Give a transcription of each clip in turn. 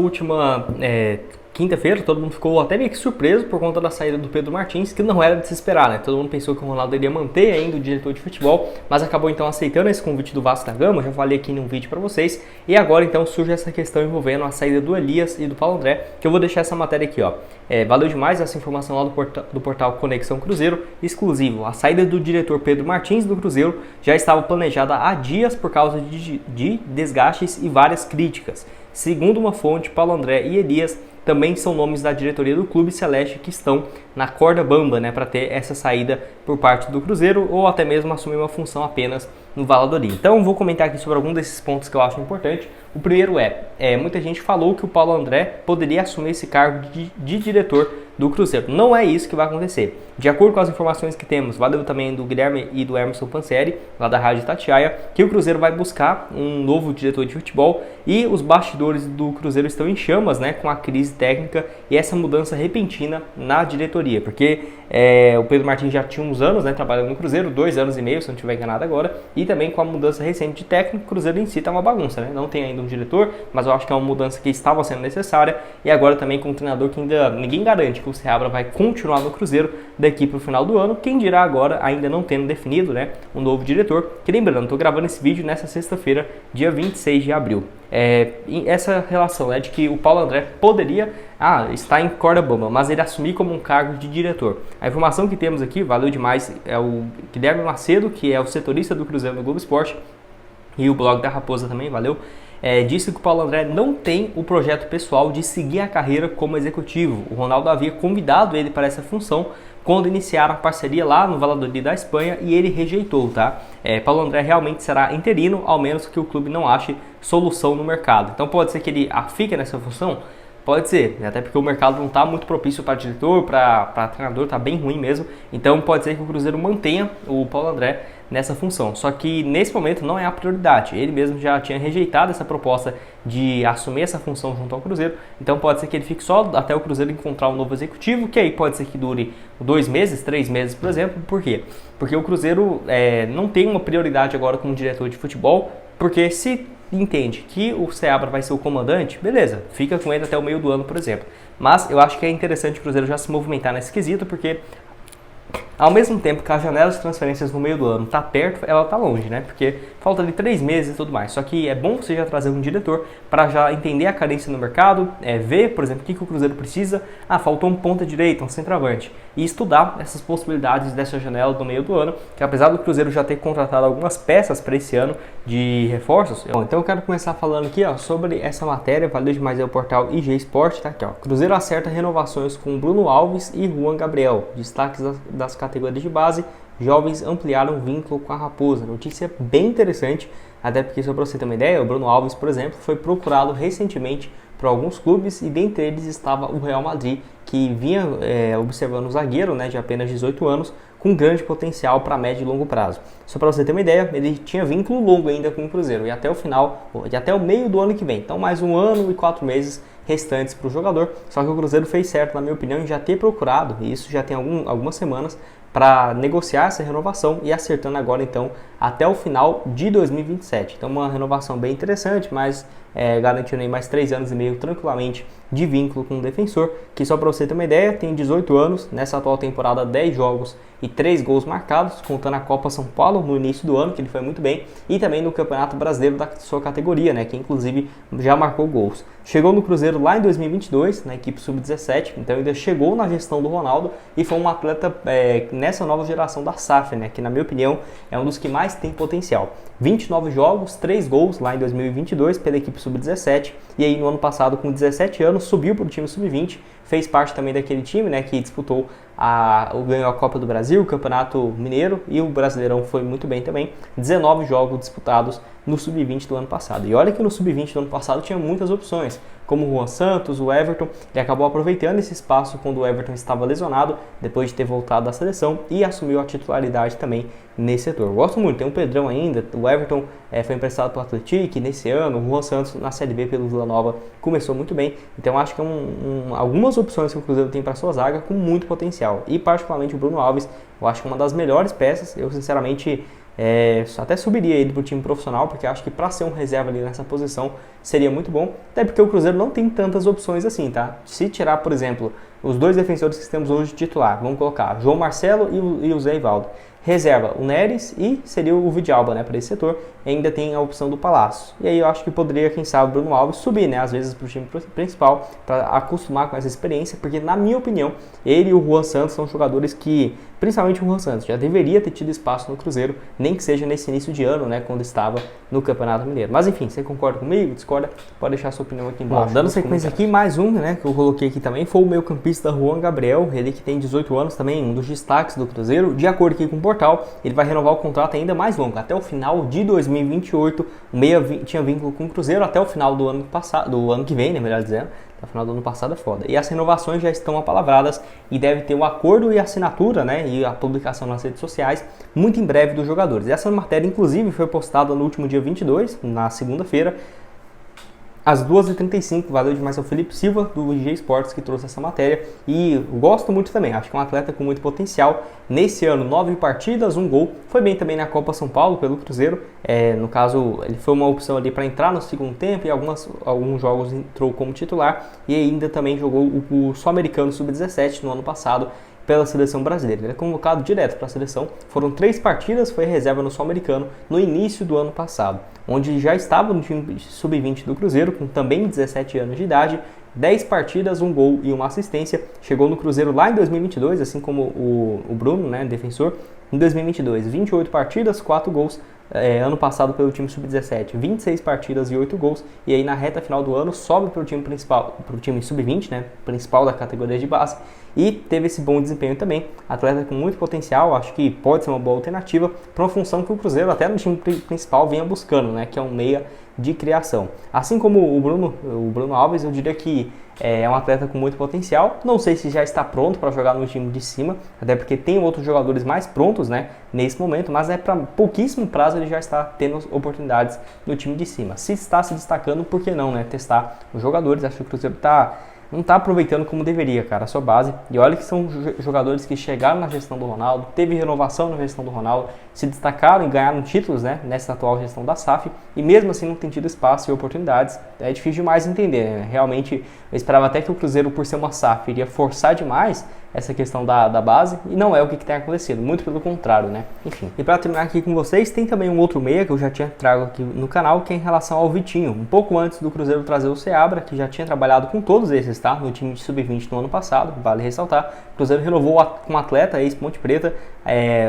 Última quinta-feira, todo mundo ficou até meio que surpreso por conta da saída do Pedro Martins, que não era de se esperar, né? Todo mundo pensou que o Ronaldo iria manter ainda o diretor de futebol, mas acabou então aceitando esse convite do Vasco da Gama, já falei aqui num vídeo para vocês, e agora então surge essa questão envolvendo a saída do Elias e do Paulo André, que eu vou deixar essa matéria aqui, ó. Valeu demais essa informação lá do portal Conexão Cruzeiro, exclusivo. A saída do diretor Pedro Martins do Cruzeiro já estava planejada há dias por causa de desgastes e várias críticas. Segundo uma fonte, Paulo André e Elias também são nomes da diretoria do Clube Celeste que estão na corda bamba, né, para ter essa saída por parte do Cruzeiro ou até mesmo assumir uma função apenas no Valladolid. Então vou comentar aqui sobre algum desses pontos que eu acho importante. O primeiro muita gente falou que o Paulo André poderia assumir esse cargo de diretor do Cruzeiro. Não é isso que vai acontecer. De acordo com as informações que temos, valeu também do Guilherme e do Emerson Pansieri, lá da Rádio Itatiaia, que o Cruzeiro vai buscar um novo diretor de futebol e os bastidores do Cruzeiro estão em chamas, né, com a crise técnica e essa mudança repentina na diretoria, porque o Pedro Martins já tinha uns anos, né, trabalhando no Cruzeiro, 2 anos e meio, se não estiver enganado agora, e também com a mudança recente de técnico, o Cruzeiro em si está uma bagunça, né? Não tem ainda um diretor, mas eu acho que é uma mudança que estava sendo necessária, e agora também com um treinador que ainda ninguém garante que o Seabra vai continuar no Cruzeiro daqui para o final do ano, quem dirá agora, ainda não tendo definido, né, um novo diretor, que lembrando, estou gravando esse vídeo nessa sexta-feira, dia 26 de abril. Essa relação, né, de que o Paulo André poderia estar em corda bamba, mas ele assumir como um cargo de diretor. A informação que temos aqui, valeu demais, é o Guilherme Macedo, que é o setorista do Cruzeiro no Globo Esporte, e o blog da Raposa também, valeu, disse que o Paulo André não tem o projeto pessoal de seguir a carreira como executivo. O Ronaldo havia convidado ele para essa função quando iniciaram a parceria lá no Valladolid da Espanha e ele rejeitou, tá? Paulo André realmente será interino, ao menos que o clube não ache solução no mercado. Então pode ser que ele fique nessa função? Pode ser, até porque o mercado não está muito propício para diretor, para treinador, está bem ruim mesmo. Então pode ser que o Cruzeiro mantenha o Paulo André nessa função. Só que nesse momento não é a prioridade. Ele mesmo já tinha rejeitado essa proposta de assumir essa função junto ao Cruzeiro. Então pode ser que ele fique só até o Cruzeiro encontrar um novo executivo, que aí pode ser que dure 2 meses, 3 meses, por exemplo. Por quê? Porque o Cruzeiro não tem uma prioridade agora como diretor de futebol, porque se entende que o Seabra vai ser o comandante, beleza, fica com ele até o meio do ano, por exemplo. Mas eu acho que é interessante o Cruzeiro já se movimentar nesse quesito, porque ao mesmo tempo que a janela de transferências no meio do ano está perto, ela está longe, né? Porque falta de 3 meses e tudo mais. Só que é bom você já trazer um diretor para já entender a carência no mercado, ver, por exemplo, o que o Cruzeiro precisa. Faltou um ponta direita, um centroavante. E estudar essas possibilidades dessa janela no meio do ano, que apesar do Cruzeiro já ter contratado algumas peças para esse ano de reforços. Bom, então eu quero começar falando aqui sobre essa matéria, valeu demais o portal IG Sport, tá aqui, ó. Cruzeiro acerta renovações com Bruno Alves e Juan Gabriel. Destaques das categorias de base, jovens ampliaram o vínculo com a Raposa. Notícia bem interessante, até porque, só para você ter uma ideia, o Bruno Alves, por exemplo, foi procurado recentemente por alguns clubes e dentre eles estava o Real Madrid, que vinha observando o zagueiro, né, de apenas 18 anos, com grande potencial para médio e longo prazo. Só para você ter uma ideia, ele tinha vínculo longo ainda com o Cruzeiro e até o final, e até o meio do ano que vem. Então mais 1 ano e 4 meses restantes para o jogador. Só que o Cruzeiro fez certo, na minha opinião, em já ter procurado, e isso já tem algumas semanas, para negociar essa renovação e acertando agora então até o final de 2027. Então uma renovação bem interessante, mas garantindo aí mais 3 anos e meio tranquilamente de vínculo com o defensor, que só para você ter uma ideia, tem 18 anos, nessa atual temporada 10 jogos e 3 gols marcados, contando a Copa São Paulo no início do ano, que ele foi muito bem, e também no Campeonato Brasileiro da sua categoria, né, que inclusive já marcou gols. Chegou no Cruzeiro lá em 2022, na equipe sub-17, então ainda chegou na gestão do Ronaldo e foi um atleta nessa nova geração da SAF, né, que na minha opinião é um dos que mais tem potencial. 29 jogos, 3 gols lá em 2022 pela equipe sub-17, e aí no ano passado com 17 anos subiu para o time sub-20, fez parte também daquele time, né, que disputou ganhou a Copa do Brasil, o Campeonato Mineiro e o Brasileirão foi muito bem também. 19 jogos disputados no Sub-20 do ano passado. E olha que no Sub-20 do ano passado tinha muitas opções, como o Juan Santos, o Everton. Ele acabou aproveitando esse espaço quando o Everton estava lesionado, depois de ter voltado da seleção, e assumiu a titularidade também nesse setor. Eu gosto muito, tem um Pedrão ainda, o Everton foi emprestado para o Atlético nesse ano, o Juan Santos na Série B pelo Vila Nova começou muito bem. Então acho que algumas opções que o Cruzeiro tem para sua zaga com muito potencial. E particularmente o Bruno Alves, eu acho que uma das melhores peças. Eu sinceramente até subiria ele para o time profissional, porque acho que para ser um reserva ali nessa posição seria muito bom, até porque o Cruzeiro não tem tantas opções assim, tá? Se tirar, por exemplo, os dois defensores que temos hoje de titular, vamos colocar João Marcelo e o Zé Ivaldo. Reserva o Neres e seria o Vidalba, né, para esse setor. E ainda tem a opção do Palácio. E aí eu acho que poderia, quem sabe, o Bruno Alves subir, né, às vezes para o time principal, para acostumar com essa experiência, porque na minha opinião, ele e o Juan Santos são jogadores que, principalmente o Juan Santos, já deveria ter tido espaço no Cruzeiro, nem que seja nesse início de ano, né, quando estava no Campeonato Mineiro. Mas enfim, você concorda comigo, discorda? Pode deixar sua opinião aqui embaixo. Bom, dando sequência aqui, mais um, né, que eu coloquei aqui também, foi o meio-campista Juan Gabriel, ele que tem 18 anos também, um dos destaques do Cruzeiro. De acordo aqui com o portal, ele vai renovar o contrato ainda mais longo, até o final de 2028. O meia tinha vínculo com o Cruzeiro até o final do ano passado, do ano que vem, né, melhor dizendo. Até o final do ano passado é foda. E as renovações já estão apalavradas e deve ter o acordo e a assinatura, né, e a publicação nas redes sociais muito em breve dos jogadores. Essa matéria, inclusive, foi postada no último dia 22, na segunda-feira, às 2h35, valeu demais ao Felipe Silva, do IG Esportes, que trouxe essa matéria. E gosto muito também, acho que é um atleta com muito potencial. Nesse ano, 9 partidas, 1 gol. Foi bem também na Copa São Paulo, pelo Cruzeiro. No caso, ele foi uma opção ali para entrar no segundo tempo e alguns jogos entrou como titular. E ainda também jogou o Sul-Americano Sub-17 no ano passado, pela seleção brasileira. Ele é convocado direto para a seleção. Foram 3 partidas, foi reserva no Sul-Americano no início do ano passado, onde ele já estava no time sub-20 do Cruzeiro, com também 17 anos de idade, 10 partidas, 1 gol e 1 assistência. Chegou no Cruzeiro lá em 2022, assim como o Bruno, né, defensor. Em 2022, 28 partidas, 4 gols. Ano passado pelo time sub-17, 26 partidas e 8 gols. E aí na reta final do ano sobe para o time principal, para o time sub-20, né, principal da categoria de base. E teve esse bom desempenho também. Atleta com muito potencial, acho que pode ser uma boa alternativa para uma função que o Cruzeiro até no time principal vinha buscando, né, que é um meia de criação. Assim como o Bruno Alves, eu diria que é um atleta com muito potencial. Não sei se já está pronto para jogar no time de cima, até porque tem outros jogadores mais prontos, né, nesse momento, mas para pouquíssimo prazo ele já está tendo oportunidades no time de cima. Se está se destacando, por que não, né, testar os jogadores? Acho que o Cruzeiro não está aproveitando como deveria, cara, a sua base. E olha que são jogadores que chegaram na gestão do Ronaldo, teve renovação na gestão do Ronaldo, se destacaram e ganharam títulos, né, nessa atual gestão da SAF, e mesmo assim não tem tido espaço e oportunidades. É difícil demais entender, né? Realmente eu esperava até que o Cruzeiro, por ser uma SAF, iria forçar demais essa questão da base, e não é o que tem acontecido, muito pelo contrário, né? Enfim. E para terminar aqui com vocês, tem também um outro meia que eu já tinha trago aqui no canal, que é em relação ao Vitinho. Um pouco antes do Cruzeiro trazer o Seabra, que já tinha trabalhado com todos esses, tá? No time de sub-20 no ano passado, vale ressaltar. O Cruzeiro renovou com um atleta, ex-Ponte Preta,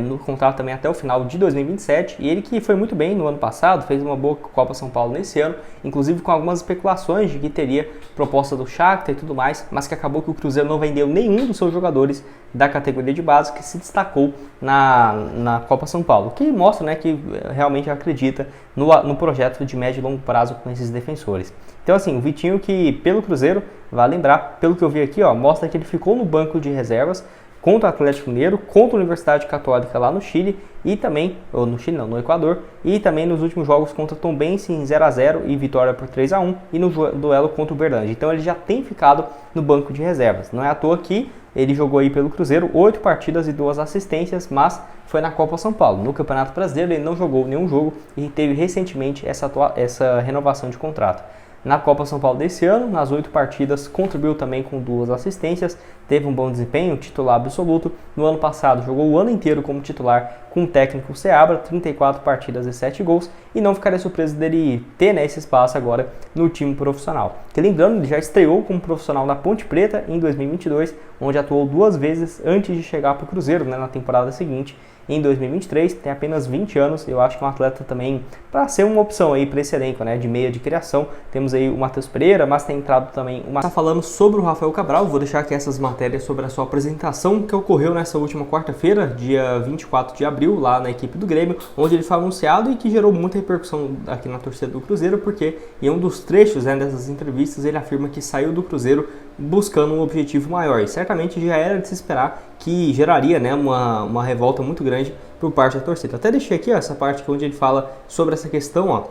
no contrato também até o final de 2027, e ele que foi muito bem no ano passado, fez uma boa Copa São Paulo nesse ano, inclusive com algumas especulações de que teria proposta do Shakhtar e tudo mais, mas que acabou que o Cruzeiro não vendeu nenhum dos seus jogadores da categoria de base que se destacou na Copa São Paulo, que mostra, né, que realmente acredita no projeto de médio e longo prazo com esses defensores. Então assim, o Vitinho, que pelo Cruzeiro, vale lembrar, pelo que eu vi aqui, ó, mostra que ele ficou no banco de reservas contra o Atlético Mineiro, contra a Universidade Católica lá no Chile e também, ou no Chile não, no Equador, e também nos últimos jogos contra o Tombense em 0-0 e vitória por 3-1 e no duelo contra o Uberlândia. Então ele já tem ficado no banco de reservas. Não é à toa que ele jogou aí pelo Cruzeiro 8 partidas e 2 assistências, mas foi na Copa São Paulo. No Campeonato Brasileiro ele não jogou nenhum jogo e teve recentemente essa renovação de contrato. Na Copa São Paulo desse ano, nas 8 partidas, contribuiu também com 2 assistências, teve um bom desempenho, titular absoluto. No ano passado, jogou o ano inteiro como titular com o técnico Seabra, 34 partidas e 7 gols, e não ficaria surpreso dele ter, né, esse espaço agora no time profissional. Que lembrando, ele já estreou como profissional na Ponte Preta em 2022, onde atuou 2 vezes antes de chegar para o Cruzeiro, né, na temporada seguinte. Em 2023, tem apenas 20 anos, eu acho que é um atleta também para ser uma opção aí para esse elenco, né, de meia de criação. Temos aí o Matheus Pereira, mas tem entrado também Tá falando sobre o Rafael Cabral. Vou deixar aqui essas matérias sobre a sua apresentação que ocorreu nessa última quarta-feira, dia 24 de abril, lá na equipe do Grêmio, onde ele foi anunciado e que gerou muita repercussão aqui na torcida do Cruzeiro, porque em um dos trechos, né, dessas entrevistas ele afirma que saiu do Cruzeiro buscando um objetivo maior, e certamente já era de se esperar que geraria, né, uma revolta muito grande por parte da torcida. Até deixei aqui, ó, essa parte aqui onde ele fala sobre essa questão, ó.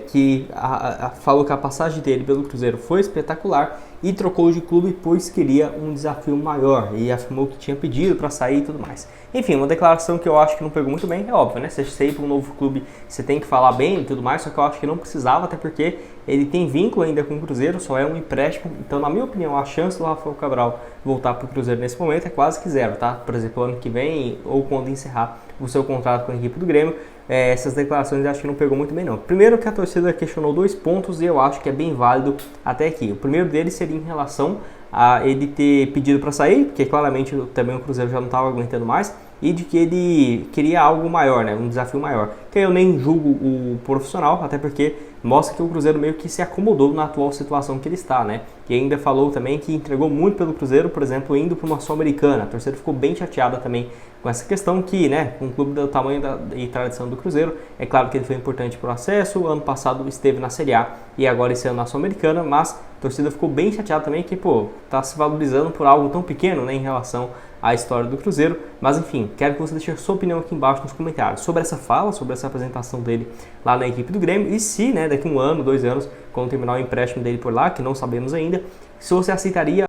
que falou que a passagem dele pelo Cruzeiro foi espetacular e trocou de clube pois queria um desafio maior e afirmou que tinha pedido para sair e tudo mais. Enfim, uma declaração que eu acho que não pegou muito bem, é óbvio, né? Você sair para um novo clube, você tem que falar bem e tudo mais, só que eu acho que não precisava, até porque ele tem vínculo ainda com o Cruzeiro, só é um empréstimo, então na minha opinião a chance do Rafael Cabral voltar para o Cruzeiro nesse momento é quase que zero, tá? Por exemplo, ano que vem ou quando encerrar o seu contrato com a equipe do Grêmio, essas declarações eu acho que não pegou muito bem não. Primeiro que a torcida questionou 2 pontos e eu acho que é bem válido até aqui. O primeiro deles seria em relação a ele ter pedido para sair, porque claramente também o Cruzeiro já não estava aguentando mais, e de que ele queria algo maior, né, um desafio maior. Que eu nem julgo o profissional, até porque mostra que o Cruzeiro meio que se acomodou na atual situação que ele está, né? E ainda falou também que entregou muito pelo Cruzeiro, por exemplo, indo para uma Sul-Americana. A torcida ficou bem chateada também com essa questão que, né, um clube do tamanho e tradição do Cruzeiro, é claro que ele foi importante para o acesso, ano passado esteve na Série A e agora esse ano na Sul-Americana, mas a torcida ficou bem chateada também que, tá se valorizando por algo tão pequeno, né, em relação à história do Cruzeiro. Mas enfim, quero que você deixe a sua opinião aqui embaixo nos comentários sobre essa fala, sobre essa apresentação dele lá na equipe do Grêmio e se, né, daqui 1 ano, 2 anos, quando terminar o empréstimo dele por lá, que não sabemos ainda, se você aceitaria